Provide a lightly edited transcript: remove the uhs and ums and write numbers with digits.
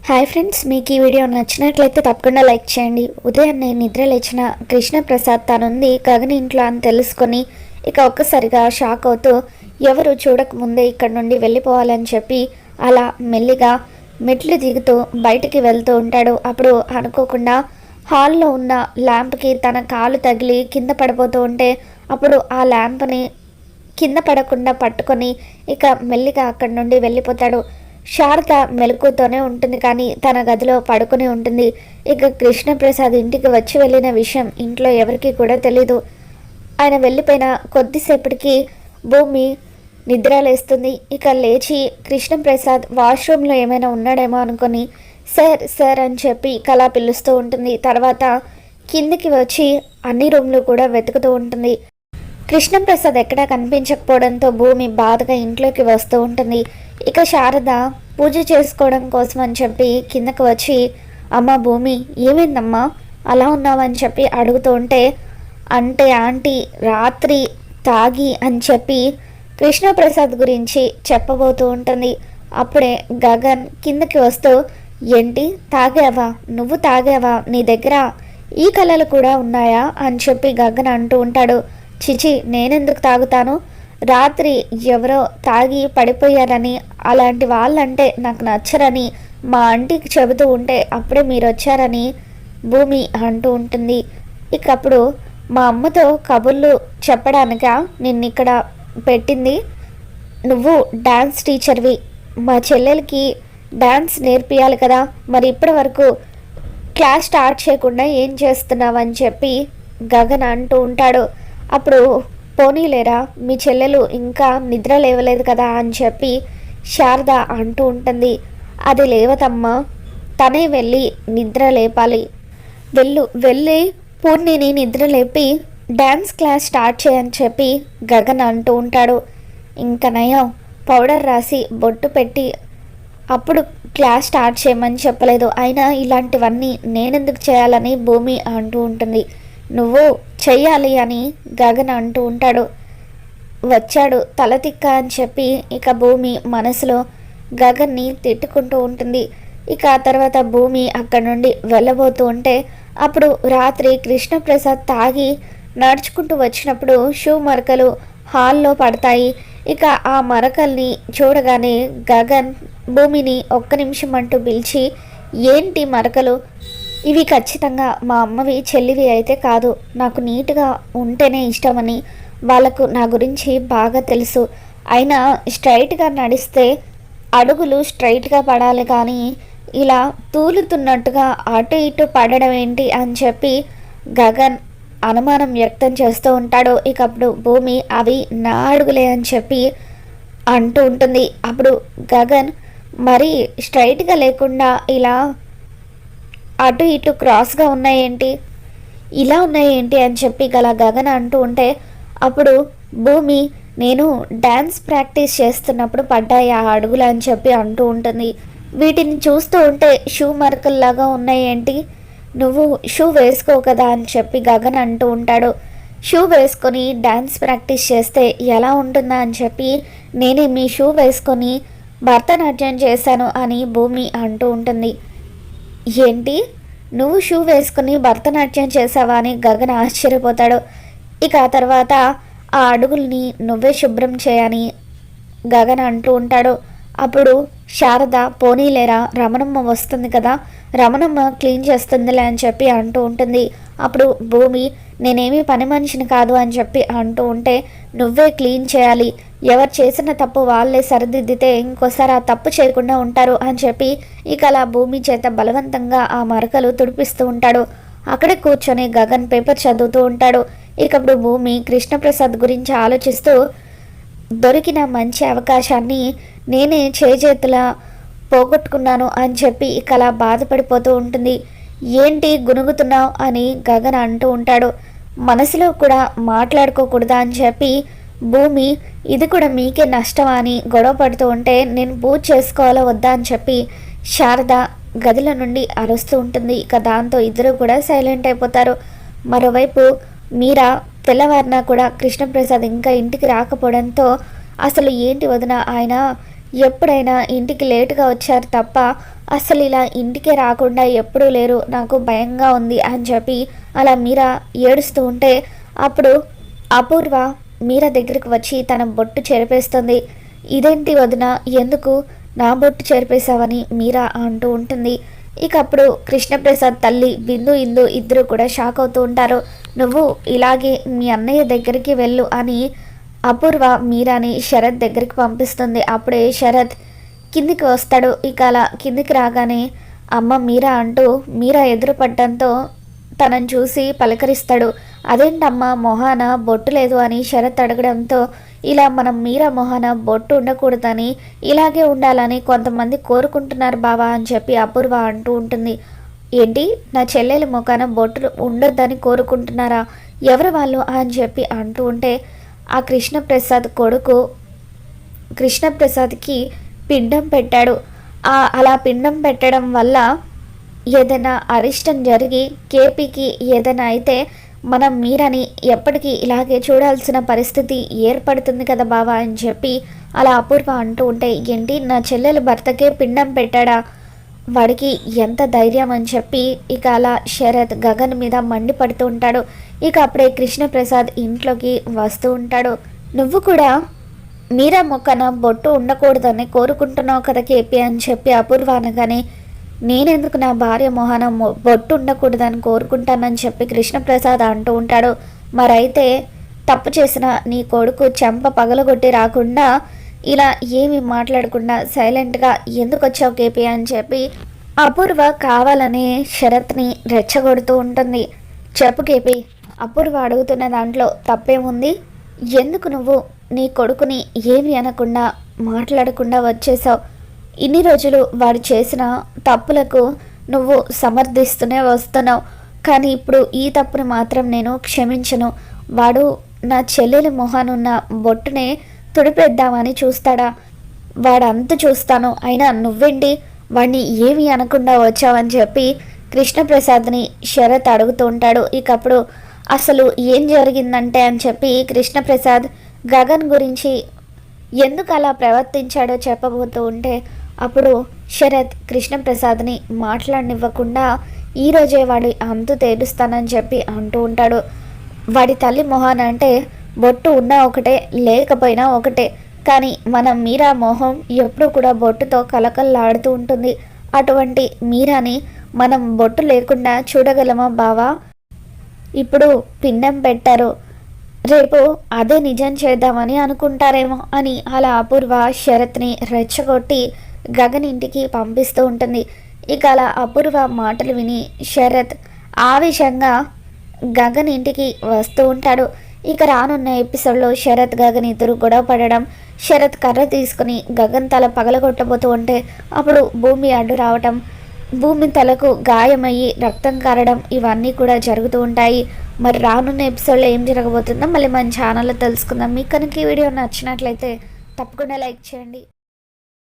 Hi friends, మీకు ఈ video నచ్చినట్లయితే తప్పకుండా లైక్ చేయండి. ఉదయాన్నే నిద్ర లేచిన కృష్ణప్రసాద్ తనుంది గగన్ ఇంట్లో అని తెలుసుకొని ఇక ఒక్కసారిగా షాక్ అవుతూ ఎవరు చూడకముందే ఇక్కడ నుండి వెళ్ళిపోవాలని చెప్పి అలా మెల్లిగా మెట్లు దిగుతూ బయటికి వెళ్తూ ఉంటాడు. అప్పుడు అనుకోకుండా హాల్లో ఉన్న ల్యాంప్కి తన కాలు తగిలి కింద పడిపోతూ ఉంటే అప్పుడు ఆ ల్యాంప్ని కింద పడకుండా పట్టుకొని ఇక మెల్లిగా అక్కడి నుండి వెళ్ళిపోతాడు. శారద మెలకుతోనే ఉంటుంది, కానీ తన గదిలో పడుకుని ఉంటుంది. ఇక కృష్ణప్రసాద్ ఇంటికి వచ్చి వెళ్ళిన విషయం ఇంట్లో ఎవరికి కూడా తెలీదు. ఆయన వెళ్ళిపోయిన కొద్దిసేపటికి భూమి నిద్రలేస్తుంది. ఇక లేచి కృష్ణప్రసాద్ వాష్రూమ్లో ఏమైనా ఉన్నాడేమో అనుకొని సార్ సార్ అని చెప్పి కళా పిలుస్తూ ఉంటుంది. తర్వాత కిందికి వచ్చి అన్ని రూమ్లు కూడా వెతుకుతూ ఉంటుంది. కృష్ణప్రసాద్ ఎక్కడా కనిపించకపోవడంతో భూమి బాధగా ఇంట్లోకి వస్తూ ఉంటుంది. ఇక శారద పూజ చేసుకోవడం కోసం అని చెప్పి కిందకు వచ్చి అమ్మ భూమి ఏమైందమ్మా అలా ఉన్నావని చెప్పి అడుగుతూ ఉంటే అంటే ఆంటీ రాత్రి తాగి అని చెప్పి కృష్ణప్రసాద్ గురించి చెప్పబోతూ ఉంటుంది. అప్పుడే గగన్ కిందకి వస్తూ ఏంటి తాగావా, నువ్వు తాగావా, నీ దగ్గర ఈ కళలు కూడా ఉన్నాయా అని చెప్పి గగన్ అంటూ ఉంటాడు. చిచి నేనెందుకు తాగుతాను, రాత్రి ఎవరో తాగి పడిపోయారని అలాంటి వాళ్ళంటే నాకు నచ్చరని మా ఆంటీకి చెబుతూ ఉంటే అప్పుడే మీరు వచ్చారని భూమి అంటూ ఉంటుంది. ఇక అప్పుడు మా అమ్మతో కబుర్లు చెప్పడానిక నిన్నిక్కడ పెట్టింది, నువ్వు డ్యాన్స్ టీచర్వి, మా చెల్లెలకి డ్యాన్స్ నేర్పియాలి కదా, మరి ఇప్పటి వరకు క్లాస్ స్టార్ట్ చేయకుండా ఏం చేస్తున్నావు అని చెప్పి గగన్ అంటూ ఉంటాడు. అప్పుడు పోనీలేరా మీ చెల్లెలు ఇంకా నిద్ర లేవలేదు కదా అని చెప్పి శారద అంటూ ఉంటుంది. అది లేవదమ్మా, తనే వెళ్ళి నిద్ర లేపాలి, వెళ్ళి పూర్ణిని నిద్ర లేపి డ్యాన్స్ క్లాస్ స్టార్ట్ చేయని చెప్పి గగన్ అంటూ ఉంటాడు. ఇంకా నయం పౌడర్ రాసి బొట్టు పెట్టి అప్పుడు క్లాస్ స్టార్ట్ చేయమని చెప్పలేదు, అయినా ఇలాంటివన్నీ నేనెందుకు చేయాలని భూమి అంటూ ఉంటుంది. నువ్వు చెయ్యాలి అని గగన్ అంటూ ఉంటాడు. వచ్చాడు తల తిక్క అని చెప్పి ఇక భూమి మనసులో గగన్ని తిట్టుకుంటూ ఉంటుంది. ఇక ఆ తర్వాత భూమి అక్కడి నుండి వెళ్ళబోతూ ఉంటే అప్పుడు రాత్రి కృష్ణప్రసాద్ తాగి నడుచుకుంటూ వచ్చినప్పుడు షూ మరకలు హాల్లో పడతాయి. ఇక ఆ మరకల్ని చూడగానే గగన్ భూమిని ఒక్క నిమిషం అంటూ పిలిచి ఏంటి మరకలు, ఇవి ఖచ్చితంగా మా అమ్మవి చెల్లివి అయితే కాదు, నాకు నీట్గా ఉంటేనే ఇష్టమని వాళ్ళకు నా గురించి బాగా తెలుసు, అయినా స్ట్రైట్గా నడిస్తే అడుగులు స్ట్రైట్గా పడాలి కానీ ఇలా తూలుతున్నట్టుగా అటు ఇటు పడడం ఏంటి అని చెప్పి గగన్ అనుమానం వ్యక్తం చేస్తూ ఉంటాడు. ఇక అప్పుడు భూమి అవి నా అడుగులే అని చెప్పి అంటూ ఉంటుంది. అప్పుడు గగన్ మరి స్ట్రైట్గా లేకుండా ఇలా అటు ఇటు క్రాస్గా ఉన్నాయేంటి, ఇలా ఉన్నాయేంటి అని చెప్పి గగన్ అంటూ ఉంటే అప్పుడు భూమి నేను డ్యాన్స్ ప్రాక్టీస్ చేస్తున్నప్పుడు పడ్డాయి ఆ అడుగులు అని చెప్పి అంటూ ఉంటుంది. వీటిని చూస్తూ ఉంటే షూ మరకల్లాగా ఉన్నాయేంటి, నువ్వు షూ వేసుకో కదా అని చెప్పి గగన్ అంటూ ఉంటాడు. షూ వేసుకొని డ్యాన్స్ ప్రాక్టీస్ చేస్తే ఎలా ఉంటుందా అని చెప్పి నేనే మీ షూ వేసుకొని భరతనాట్యం చేశాను అని భూమి అంటూ ఉంటుంది. ఏంటి నువ్వు షూ వేసుకుని భరతనాట్యం చేసావా అని గగన్ ఆశ్చర్యపోతాడు. ఇక ఆ తర్వాత ఆ అడుగుల్ని నువ్వే శుభ్రం చేయని గగన్ అంటూ ఉంటాడు. అప్పుడు శారద పోనీలేరా రమణమ్మ వస్తుంది కదా, రమణమ్మ క్లీన్ చేస్తుందిలే అని చెప్పి అంటూ ఉంటుంది. అప్పుడు భూమి నేనేమీ పని మనిషిని కాదు అని చెప్పి అంటూ ఉంటే నువ్వే క్లీన్ చేయాలి, ఎవరు చేసిన తప్పు వాళ్ళే సరిదిద్దితే ఇంకోసారి ఆ తప్పు చేయకుండా ఉంటారు అని చెప్పి ఇక అలా భూమి చేత బలవంతంగా ఆ మరకలు తుడిపిస్తూ ఉంటాడు. అక్కడే కూర్చొని గగన్ పేపర్ చదువుతూ ఉంటాడు. ఇకప్పుడు భూమి కృష్ణప్రసాద్ గురించి ఆలోచిస్తూ దొరికిన మంచి అవకాశాన్ని నేనే చేతులా పోగొట్టుకున్నాను అని చెప్పి ఇక అలా బాధపడిపోతూ ఉంటుంది. ఏంటి గునుగుతున్నావు అని గగన్ అంటూ ఉంటాడు. మనసులో కూడా మాట్లాడుకోకూడదా అని చెప్పి భూమి ఇది కూడా మీకే నష్టం అని గొడవ పడుతూ ఉంటే నేను పూజ చేసుకోవాలో వద్దా అని చెప్పి శారద గదిలో నుండి అరుస్తూ ఉంటుంది. ఇక దాంతో ఇద్దరు కూడా సైలెంట్ అయిపోతారు. మరోవైపు మీరా తెల్లవారినా కూడా కృష్ణప్రసాద్ ఇంకా ఇంటికి రాకపోవడంతో అసలు ఏంటి వదిన ఆయన ఎప్పుడైనా ఇంటికి లేటుగా వచ్చారు తప్ప అసలు ఇలా ఇంటికే రాకుండా ఎప్పుడూ లేరు, నాకు భయంగా ఉంది అని చెప్పి అలా మీరా ఏడుస్తూ ఉంటే అప్పుడు అపూర్వ మీరా దగ్గరికి వచ్చి తన బొట్టు చెరిపేస్తుంది. ఇదేంటి వదిన, ఎందుకు నా బొట్టు చెరిపేశావని మీరా అంటూ ఉంటుంది. ఇక అప్పుడు కృష్ణప్రసాద్ తల్లి బిందు ఇందు ఇద్దరు కూడా షాక్ అవుతూ ఉంటారు. నువ్వు ఇలాగే మీ అన్నయ్య దగ్గరికి వెళ్ళు అని అపూర్వ మీరాని శరత్ దగ్గరికి పంపిస్తుంది. అప్పుడే శరత్ కిందికి వస్తాడు. ఇక అలా కిందికి రాగానే అమ్మ మీరా అంటూ మీరా ఎదురుపడటంతో తనని చూసి పలకరిస్తాడు. అదేంటమ్మా మొహాన బొట్టు లేదు అని శరత్ అడగడంతో ఇలా మనం మీరా మొహాన బొట్టు ఉండకూడదని ఇలాగే ఉండాలని కొంతమంది కోరుకుంటున్నారు బావా అని చెప్పి అపూర్వ అంటూ ఉంటుంది. ఏంటి, నా చెల్లెలు మొఖాన బొట్టు ఉండొద్దని కోరుకుంటున్నారా, ఎవరు వాళ్ళు అని చెప్పి అంటూ ఉంటే ఆ కృష్ణప్రసాద్ కొడుకు కృష్ణప్రసాద్కి పిండం పెట్టాడు. అలా పిండం పెట్టడం వల్ల ఏదైనా అరిష్టం జరిగి కేపీకి ఏదైనా అయితే మనం మీరని ఎప్పటికీ ఇలాగే చూడాల్సిన పరిస్థితి ఏర్పడుతుంది కదా బావా అని చెప్పి అలా అపూర్వ అంటూ ఉంటే ఏంటి, నా చెల్లెలు భర్తకే పిండం పెట్టాడా, వాడికి ఎంత ధైర్యం అని చెప్పి ఇక అలా శరత్ గగన్ మీద మండిపడుతూ ఉంటాడు. ఇక అప్పుడే కృష్ణప్రసాద్ ఇంట్లోకి వస్తూ ఉంటాడు. నువ్వు కూడా మీరా మొక్కన బొట్టు ఉండకూడదని కోరుకుంటున్నావు కదా కేపీ అని చెప్పి అపూర్వ అనగానే నేనెందుకు నా భార్య మొహాన బొట్టు ఉండకూడదని కోరుకుంటానని చెప్పి కృష్ణప్రసాద్ అంటూ ఉంటాడు. మరైతే తప్పు చేసిన నీ కొడుకు చెంప పగలగొట్టి రాకుండా ఇలా ఏమి మాట్లాడకుండా సైలెంట్గా ఎందుకు వచ్చావు కేపీ అని చెప్పి అపూర్వ కావాలనే శరత్ని రెచ్చగొడుతూ ఉంటుంది. చెప్పు కేపీ, అపూర్వ అడుగుతున్న దాంట్లో తప్పేముంది, ఎందుకు నువ్వు నీ కొడుకుని ఏమి అనకుండా మాట్లాడకుండా వచ్చేసావు, ఇన్ని రోజులు వాడు చేసిన తప్పులకు నువ్వు సమర్థిస్తూనే వస్తున్నావు, కానీ ఇప్పుడు ఈ తప్పుని మాత్రం నేను క్షమించను, వాడు నా చెల్లెలి మొహానున్న బొట్టునే తుడిపేద్దామని చూస్తాడా, వాడంతా చూస్తాను, అయినా నువ్వేంటి వాడిని ఏమి అనకుండా వచ్చావని చెప్పి కృష్ణప్రసాద్ని శరత్ అడుగుతూ ఉంటాడు. ఇకప్పుడు అసలు ఏం జరిగిందంటే అని చెప్పి కృష్ణప్రసాద్ గగన్ గురించి ఎందుకు అలా ప్రవర్తించాడో చెప్పబోతూ ఉంటే అప్పుడు శరత్ కృష్ణప్రసాద్ని మాట్లాడనివ్వకుండా ఈరోజే వాడి అంతు తేలుస్తానని చెప్పి అంటూ ఉంటాడు. వాడి తల్లి మొహాన అంటే బొట్టు ఉన్నా ఒకటే లేకపోయినా ఒకటే, కానీ మనం మీరా మొహం ఎప్పుడూ కూడా బొట్టుతో కలకల్లాడుతూ ఉంటుంది. అటువంటి మీరాని మనం బొట్టు లేకుండా చూడగలమా బావా, ఇప్పుడు పిండం పెట్టారు, రేపు అదే నిజం చేద్దామని అనుకుంటారేమో అని అలా అపూర్వ శరత్ని రెచ్చగొట్టి గగన్ ఇంటికి పంపిస్తూ ఉంటుంది. ఇక అలా అపూర్వ మాటలు విని శరత్ ఆవేశంగా గగన్ ఇంటికి వస్తూ ఉంటాడు. ఇక రానున్న ఎపిసోడ్లో శరత్ గగన్ ఇద్దరు గొడవ పడడం, శరత్ కర్ర తీసుకుని గగన్ తల పగలగొట్టబోతూ ఉంటే అప్పుడు భూమి అడ్డు రావటం, భూమి తలకు గాయమయ్యి రక్తం కారడం, ఇవన్నీ కూడా జరుగుతూ ఉంటాయి. మరి రానున్న ఎపిసోడ్లో ఏం జరగబోతుందో మళ్ళీ మన ఛానల్లో తెలుసుకుందాం. మీకు కనుక ఈ వీడియో నచ్చినట్లయితే తప్పకుండా లైక్ చేయండి.